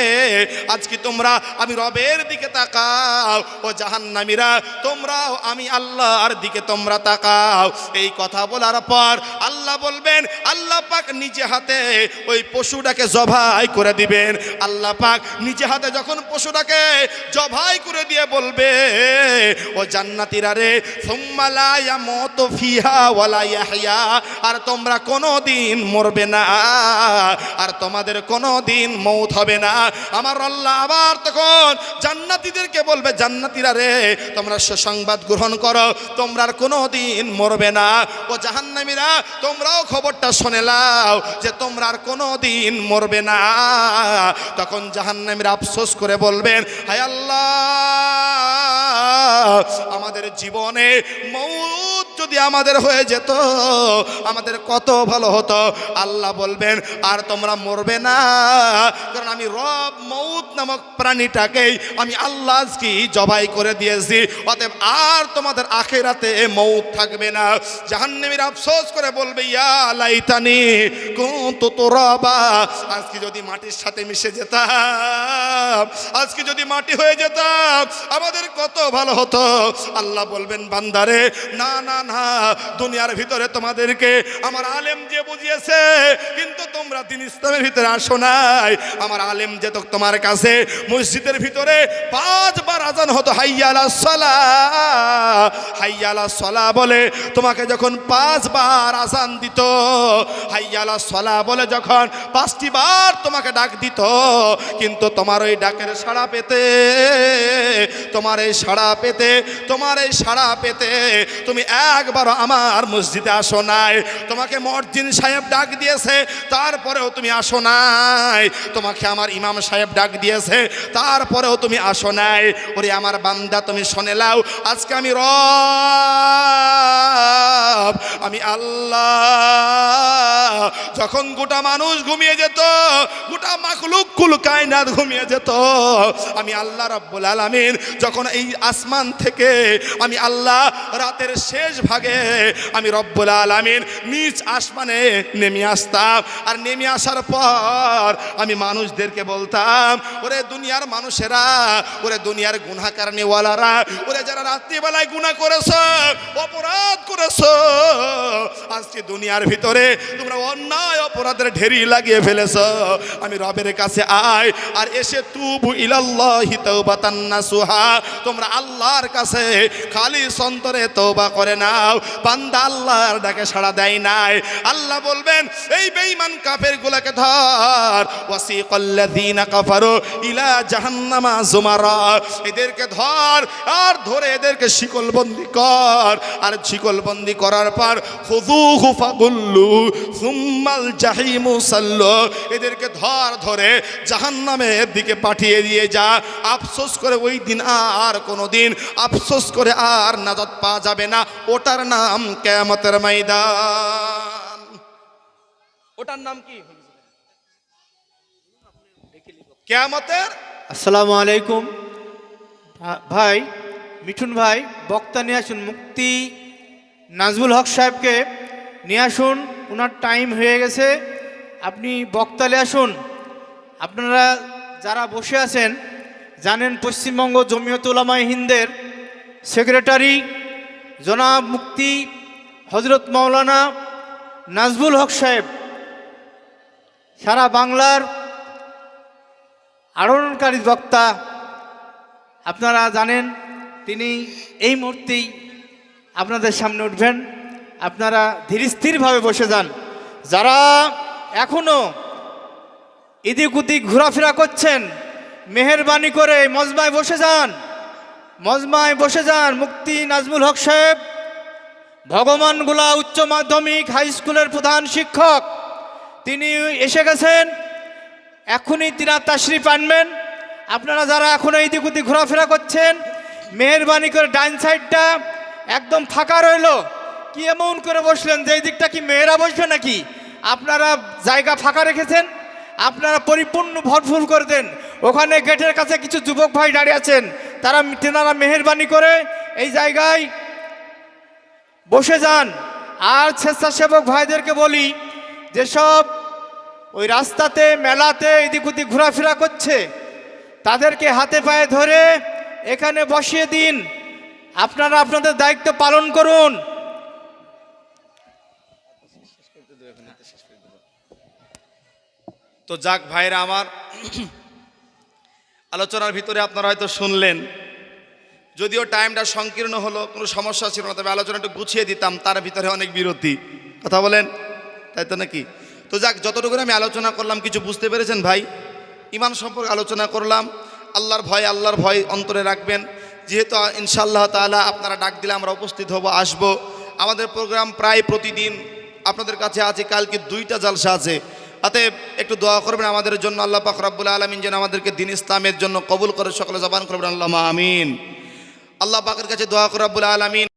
S1: আজকে তোমরা আমি রবের দিকে তাকাও, ও জাহান্নামীরা তোমরাও আমি আল্লাহর দিকে তোমরা তাকাও। এই কথা বলার পর আল্লাহ বলবেন, আল্লাহ পাক নিজে হাতে ওই পশুটাকে জবাই করে দিবেন। আল্লাহ পাক নিজে হাতে যখন পশুটাকে জবাই করে দিয়ে বলবে, ও জান্নাতীরা রে সুম্মা লা ইয়ামুতু ফিহা ওয়ালা ইয়াহইয়া, আর তোমরা কোনোদিন মরবে না, আর তোমাদের কোনোদিন মৌত হবে না। আমার আল্লাহ আবার তখন জান্নাতীদেরকে বলবে, জান্নাতীরা রে তোমরা সুসংবাদ গ্রহণ করো, তোমরা আর কোনোদিন মরবে না। ও জাহান্নামীরা তোমরাও খবরটা শুনে নাও যে তোমরা আর কোনোদিন মরবে না। তখন জাহান্নামীরা আফসোস করে বলবেন, হায় আল্লাহ আমাদের জীবনে মৌত যদি আমাদের হয়ে যেত আমাদের কত ভালো হতো। আল্লাহ বলবেন, আর তোমরা মরবে না, কারণ আমি রব মৌত নামক প্রাণীটাকেই আমি আল্লাহ আজকে জবাই করে দিয়েছি। অতএব আর তোমাদের আখিরাতে মৌত থাকবে না। জাহান্নামীরা আফসোস করে বলবে, ইয়া লাইতানি কুনতু তুরাবা, আজকে যদি মাটির সাথে মিশে যেতাম, আজকে যদি মাটি হয়ে যেতাম আমাদের কত ভালো হতো। আল্লাহ বলবেন, বান্দারে না না না, দুনিয়ার ভিতরে তোমাদেরকে আমার আলেম যে বুঝিয়েছে, কিন্তু তোমরা দিন ইসলামের ভিতরে আসো নাই। আমার আলেম যে তো তোমার কাছে মসজিদের ভিতরে 5 বার আজান হতো, হাইয়া আলাস সালাহ হাইয়া আলাস সালাহ বলে তোমাকে যখন 5 বার আজান দিত, হাইয়া আলাস সালাহ বলে যখন 5টি বার তোমাকে ডাক দিত, কিন্তু তোমার ওই ডাকের সাড়া পেতে, তোমার এই সাড়া পেতে, তোমার এই সাড়া পেতে তুমি একবার আমার মসজিদে আসো নাই। তোমাকে মুয়াজ্জিন সাহেব ডাক দিয়েছে, তারপরেও তুমি আসো নাই। তোমাকে আমার ইমাম সাহেব ডাক দিয়েছে, তারপরেও তুমি আসো নাই। ওরে আমার বান্দা, তুমি শুনে নাও, আজকে আমি রব, আমি আল্লাহ যখন গোটা মানুষ ঘুমিয়ে যেত, গোটা মাখলুক কুল কায়নাত ঘুমিয়ে যেত, আমি আল্লাহ রাব্বুল আলামিন যখন এই আসমান থেকে আমি আল্লাহ রাতের শেষ ভাগে আমি রব্বুল আলামিন নিজ আসমানে নেমে আসতাম। আর নেমে আসার পর আমি মানুষদেরকে বলতাম, ওরে দুনিয়ার মানুষেরা, ওরে দুনিয়ার গুনাহগার নেওয়ালারা, ওরে যারা রাত্রিবেলায় গুনাহ করেছো, অপরাধ করেছো, আজকে দুনিয়ার ভিতরে তোমরা অন্যায় অপরাধের ঢেরি লাগিয়ে ফেলেছো, আমি রবের কাছে আয় আর এসে তুবু ইলাল্লাহি তাওবাতান নাসুহা, তোমরা আল্লাহর কাছে খালি অন্তরে তওবা করে নাও। বান্দা আল্লাহর ডাকে সাড়া দেয় নাই। আল্লাহ বলবেন, এই বেঈমান কাফেরগুলোকে ধর, ওয়াসিকাল্লাযীনা কাফারু ইলা জাহান্নামা যুমারা, এদেরকে ধর আর ধরে এদেরকে শিকলবন্দি কর, আর শিকলবন্দি করার পর খুযুহু ফাগুল্লু সুম্মাল জাহিমু সাল্লু, এদেরকে ধরে জাহান্নামের দিকে পাঠিয়ে দিয়ে যা। আফসোস করে ওই দিন আর কোনোদিন আফসোস করে আর নাজাত পাওয়া যাবে না। ওটার নাম কিয়ামতের ময়দান। ওটার নাম কি? কিয়ামতের।
S2: আসসালামু আলাইকুম ভাই, মিঠুন ভাই, বক্তা নিয়ে আসুন, মুফতি নাজমুল হক সাহেবকে নিয়ে আসুন, ওনার টাইম হয়ে গেছে, আপনি বক্তা নিয়ে আসুন। আপনারা যারা বসে আছেন জানেন, পশ্চিমবঙ্গ জমিয়ত উলামায়ে হিন্দের সেক্রেটারি জনাব মুফতি হযরত মাওলানা নাজমুল হক সাহেব সারা বাংলার আলোড়নকারী বক্তা। আপনারা জানেন তিনি এই মুহূর্তেই আপনাদের সামনে উঠবেন। আপনারা ধীরস্থিরভাবে বসে যান। যারা এখনও এদিক ওদিক ঘোরাফেরা করছেন, মেহেরবানি করে মজমায় বসে যান, মজমায় বসে যান। মুফতি নাজমুল হক সাহেব ভগবানগোলা উচ্চ মাধ্যমিক হাই স্কুলের প্রধান শিক্ষক, তিনি এসে গেছেন, এখনই তিনার তাশরিফ আনবেন। আপনারা যারা এখনও এই দিক ওদিক ঘোরাফেরা করছেন, মেহেরবানি করে ডাইন সাইডটা একদম ফাঁকা রইল। কি এমন করে বসলেন যে এই দিকটা কি মেয়েরা বসবে নাকি? আপনারা জায়গা ফাঁকা রেখেছেন, আপনারা পরিপূর্ণ ভরপুর করে দেন। ওখানে গেটের কাছে কিছু যুবক ভাই দাঁড়িয়ে আছেন, তেনারা মেহেরবানি করে এই জায়গায় বসে যান। আর স্বেচ্ছাসেবক ভাইদেরকে বলি, যেসব ওই রাস্তাতে মেলাতে এদিক ওদিক ঘোরাফেরা করছে, তাদেরকে হাতে পায়ে ধরে এখানে বসিয়ে দিন। আপনারা আপনাদের দায়িত্ব পালন করুন।
S1: তো যাক ভাইরা আমার, আলোচনার ভিতরে আপনারা হয়তো শুনলেন, যদিও টাইমটা সংকীর্ণ হলো, কোনো সমস্যা ছিল না, তবে আলোচনা একটু গুছিয়ে দিতাম, তার ভিতরে অনেক বিরতি। কথা বলেন, তাই তো নাকি? তো যাক, যতটুকু আমি আলোচনা করলাম কিছু বুঝতে পেরেছেন ভাই? ঈমান সম্পর্কে আলোচনা করলাম। আল্লাহর ভয় অন্তরে রাখবেন। যেহেতু ইনশাআল্লাহ তাআলা আপনারা ডাক দিলে আমরা উপস্থিত হব, আসব। আমাদের প্রোগ্রাম প্রায় প্রতিদিন আপনাদের কাছে আছে। কালকে 2টা জালসা আছে, অতএব একটু দোয়া করবেন আমাদের জন্য। আল্লাহ পাক রব্বুল আলামিন যেন আমাদেরকে দ্বীন ইসলামের জন্য কবুল করে, সকলে জবান করবেন আল্লাহুম্মা আমিন। আল্লাহ পাকের কাছে দোয়া করে রব্বুল আলামিন